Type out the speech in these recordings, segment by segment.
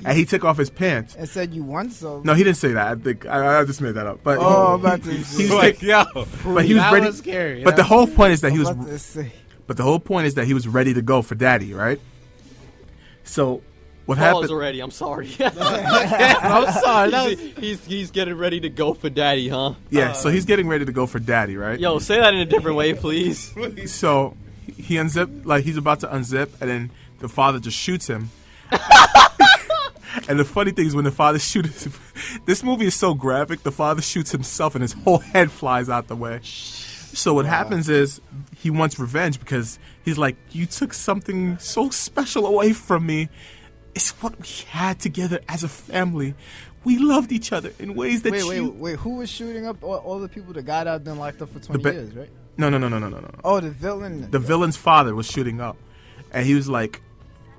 and he took off his pants. And said you won some. No, he didn't say that. I think I just made that up. But I'm about to he say. but he was ready. Was scary. But the whole point is that he was. I'm about to say. But the whole point is that he was ready to go for daddy, right? So what Paul's happened? already. I'm sorry. I'm sorry. He's getting ready to go for daddy, huh? Yeah, so he's getting ready to go for daddy, right? Yo, say that in a different way, please. So he unzipped, like he's about to unzip, and then the father just shoots him. And the funny thing is when the father shoots him, this movie is so graphic, the father shoots himself and his whole head flies out the way. So what happens is he wants revenge because he's like, you took something so special away from me. It's what we had together as a family. We loved each other in ways that Wait. Who was shooting up all the people that got out then locked up for 20 years, right? No. Oh, the villain. The villain's father was shooting up. And he was like,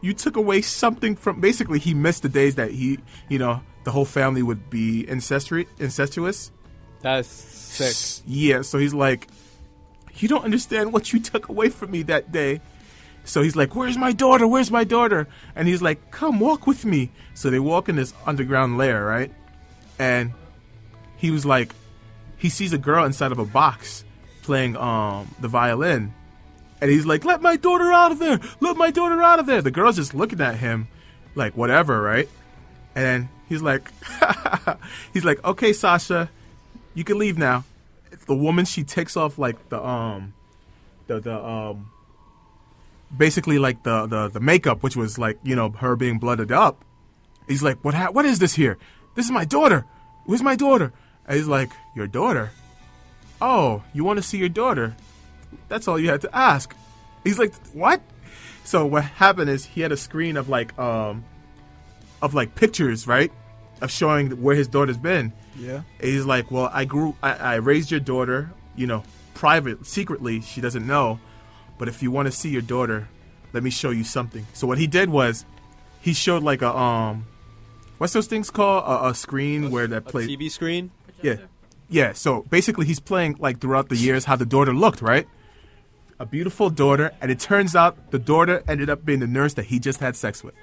you took away something from... Basically, he missed the days that he, the whole family would be incestuous. That's sick. Yeah, so he's like, you don't understand what you took away from me that day. So he's like, where's my daughter? Where's my daughter? And he's like, come walk with me. So they walk in this underground lair, right? And he was like, he sees a girl inside of a box playing the violin. And he's like, let my daughter out of there. Let my daughter out of there. The girl's just looking at him like, whatever, right? And he's like, okay, Sasha, you can leave now. The woman, she takes off like basically like the makeup, which was like, her being blooded up. He's like, what is this here? This is my daughter. Where's my daughter? And he's like, your daughter? Oh, you want to see your daughter? That's all you had to ask. He's like, what? So what happened is he had a screen of like pictures, right? Of showing where his daughter's been. Yeah. And he's like, well, I raised your daughter, secretly. She doesn't know. But if you want to see your daughter, let me show you something. So what he did was he showed like a, what's those things called? A screen where that plays. TV screen? Yeah. Yeah. So basically he's playing like throughout the years how the daughter looked, right? A beautiful daughter. And it turns out the daughter ended up being the nurse that he just had sex with.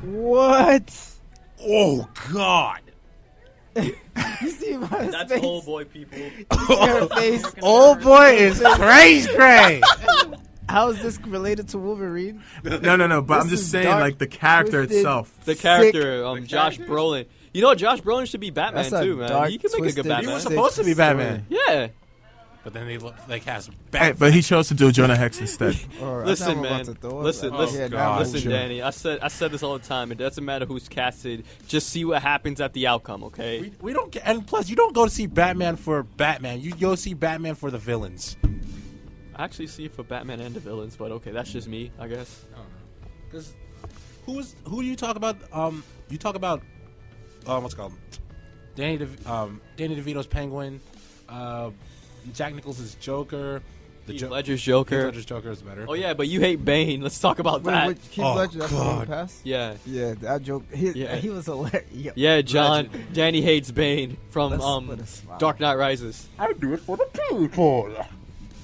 What? Oh, God. You see my That's face? old boy people. You see her face? Old boy is cray. How is this related to Wolverine? No. But I'm This just is saying, dark, like the character twisted. itself. The character, Josh Brolin. Josh Brolin should be Batman That's a too, man. dark, He can make a good twisted, Batman. He was supposed to be Batman. Yeah. But then they cast Hey, Batman. but he chose to do Jonah Hex instead. Listen, man. Listen, God. Danny. I said this all the time. It doesn't matter who's casted. Just see what happens at the outcome, okay? We don't get, and plus you don't go to see Batman for Batman. You go see Batman for the villains. I actually see it for Batman and the villains, but okay, that's just me, I guess. Because who do you talk about? You talk about what's it called? Danny DeVito's Penguin. Jack Nicholson's Joker. Heath Ledger's Joker. Heath Ledger's Joker is better. Oh yeah, but you hate Bane. Let's talk about that. Wait, Keith Ledger, that's the one pass? Yeah. Yeah, that joke. He was hilarious. Yeah, John. Danny hates Bane from Let's put a smile. Dark Knight Rises. I do it for the people.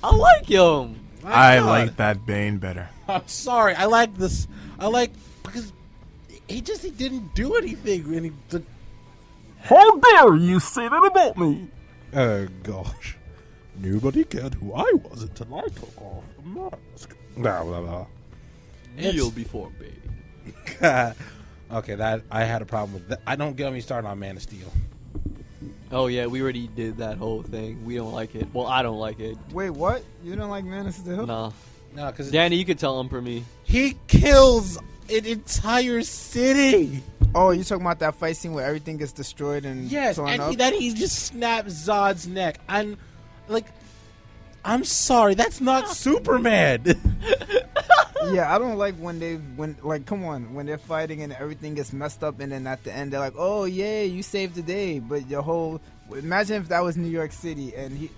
I like him. I like that Bane better. I'm sorry. I like this. Because he didn't do anything. And How dare you say that about me? Oh gosh. Nobody cared who I was until I took off the mask. Blah, blah, blah. Kneel before Bane. Okay, that I had a problem with that. I don't get me started on Man of Steel. Oh yeah, we already did that whole thing. We don't like it. Well, I don't like it. Wait, what? You don't like Man of Steel? No. No, because Danny, you could tell him for me. he kills an entire city. Oh, you talking about that fight scene where everything gets destroyed and Yes, torn and up? then he just snaps Zod's neck. I'm sorry, that's not Superman. Yeah, I don't like when come on, when they're fighting and everything gets messed up and then at the end they're like, oh yeah, you saved the day, but your whole, imagine if that was New York City and he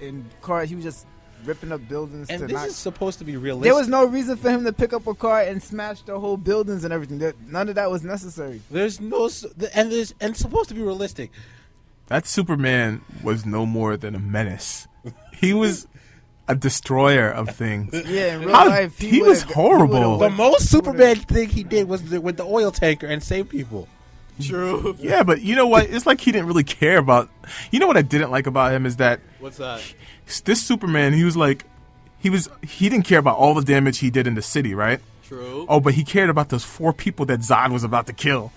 was just ripping up buildings. And to this not, is supposed to be realistic. there was no reason for him to pick up a car and smash the whole buildings and everything. None of that was necessary. There's no, and it's supposed to be realistic. That Superman was no more than a menace. He was a destroyer of things. Yeah, in real life, he was horrible. The most Superman thing he did was with the oil tanker and save people. True. Yeah, but you know what? It's like he didn't really care about. You know what I didn't like about him is that What's that? this Superman, he was like, he didn't care about all the damage he did in the city, right? True. Oh, but he cared about those 4 people that Zod was about to kill.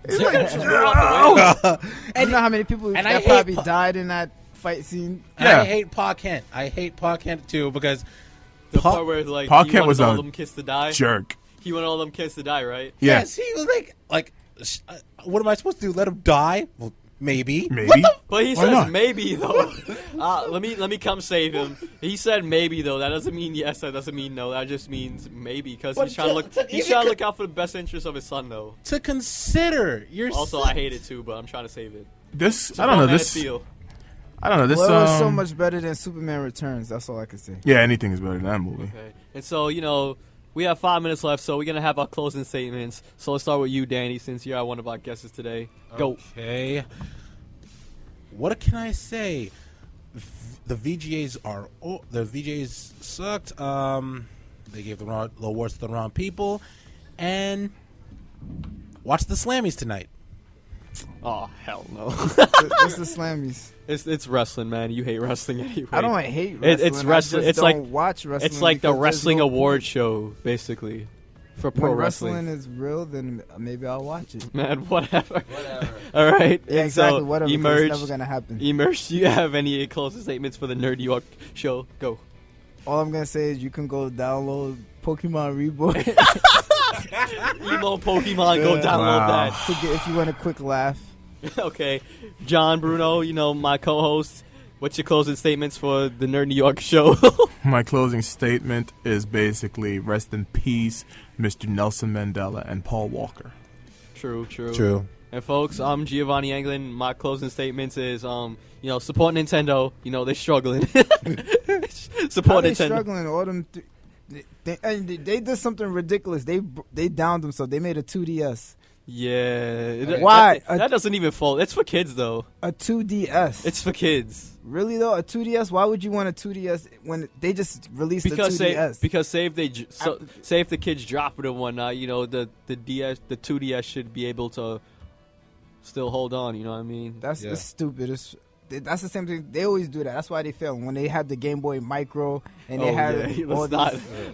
It's like, Just move out the way. You know how many people and I that hate probably Pa- died in that fight scene? And Yeah. I hate Pa Kent. I hate Pa Kent too because The Pa- part where like Pa he Kent wanted was all a them kids to die. jerk. He wanted all them kids to die, right? Yeah. yes, he was like, what am I supposed to do? Let him die? Well, maybe. Maybe. But he Why says not? maybe though. Let me come save him. He said maybe though. That doesn't mean yes. That doesn't mean no. That just means maybe because But he's trying to look. to He's even trying to co- look out for the best interest of his son though. To consider your Also, son. I hate it too, but I'm trying to save it. This I don't know. Man of This Steel. I don't know. This Well, it was so much better than Superman Returns. That's all I can say. Yeah, anything is better than that movie. Okay. And so we have 5 minutes left, so we're gonna have our closing statements. So let's start with you, Danny, since you're one of our guests today. Go. Okay. What can I say? The VGAs sucked. They gave the awards to the wrong people, and watch the Slammies tonight. Oh hell no. What's the Slammies? It's wrestling, man. You hate wrestling anyway. I don't hate wrestling. It's wrestling. I just It's like don't watch wrestling. It's like the because there's wrestling no award point. show, basically, for pro When wrestling. wrestling is real, then maybe I'll watch it. Man, whatever. All right. Yeah, And exactly. So, Whatever. 'cause Emerge. It's never gonna happen. Emerge. Do you have any closing statements for the Nerd York show? Go. All I'm gonna say is you can go download Pokemon Reborn Emo Pokemon. Go download Wow. to get if you want a quick laugh. that. Okay. John Bruno, my co-host. What's your closing statements for the Nerd New York show? My closing statement is basically rest in peace, Mr. Nelson Mandela and Paul Walker. True. And folks, I'm Giovanni Anglin. My closing statements is, support Nintendo. They're struggling. Support How they Nintendo. struggling? All them. They did something ridiculous. They downed themselves. They made a 2DS. Yeah. Why? That doesn't even fall. It's for kids, though. A 2DS. It's for kids. Really though, a 2DS. Why would you want a 2DS when they just released a 2DS? Because say if the kids drop it and whatnot, the 2DS should be able to still hold on. You know what I mean? That's Yeah. it's stupid. That's the same thing. They always do that. That's why they fail. When they had the Game Boy Micro and they had all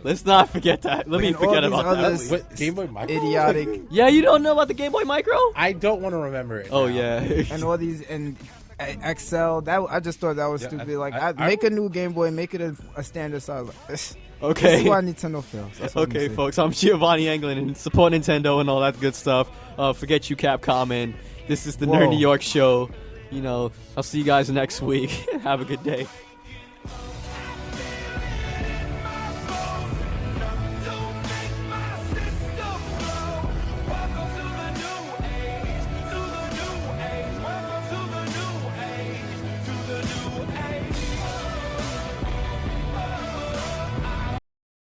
Let's not forget that. Let me And all forget these about others- that. What, Game Boy Micro? idiotic Yeah, you don't know about the Game Boy Micro? I don't want to remember it. Oh now. yeah. and all these and Excel. That I just thought that was Yeah, stupid. I Make a new Game Boy, make it a standard size. This Okay. is why Nintendo fails. That's what I'm Okay, saying. folks, I'm Giovanni Anglin and support Nintendo and all that good stuff. Forget you, Capcom, and this is the Whoa. Nerd New York show. I'll see you guys next week. Have a good day.